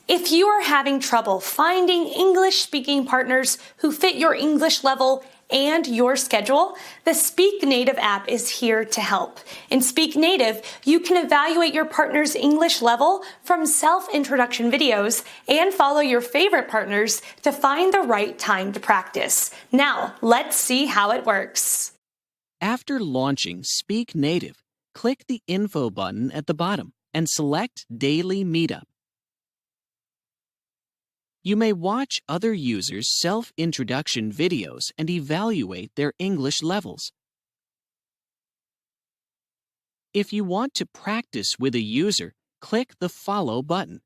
If you are having trouble finding English-speaking partners who fit your English level and your schedule, the Speak Native app is here to help. In Speak Native, you can evaluate your partner's English level from self-introduction videos and follow your favorite partners to find the right time to practice. Now, let's see how it works. After launching Speak Native, click the Info button at the bottom and select Daily Meetup. You may watch other users' self-introduction videos and evaluate their English levels. If you want to practice with a user, click the Follow button.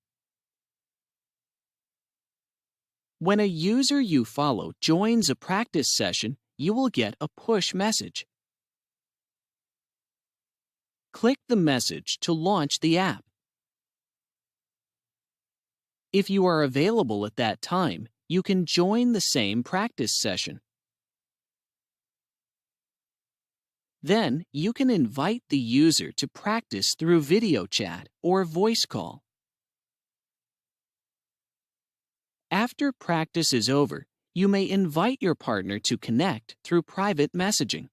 When a user you follow joins a practice session, you will get a push message. Click the message to launch the app. If you are available at that time, you can join the same practice session. Then you can invite the user to practice through video chat or voice call. After practice is over, you may invite your partner to connect through private messaging.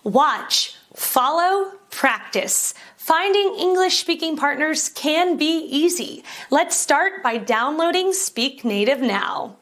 Watch, follow, practice. Finding English-speaking partners can be easy. Let's start by downloading Speak Native now.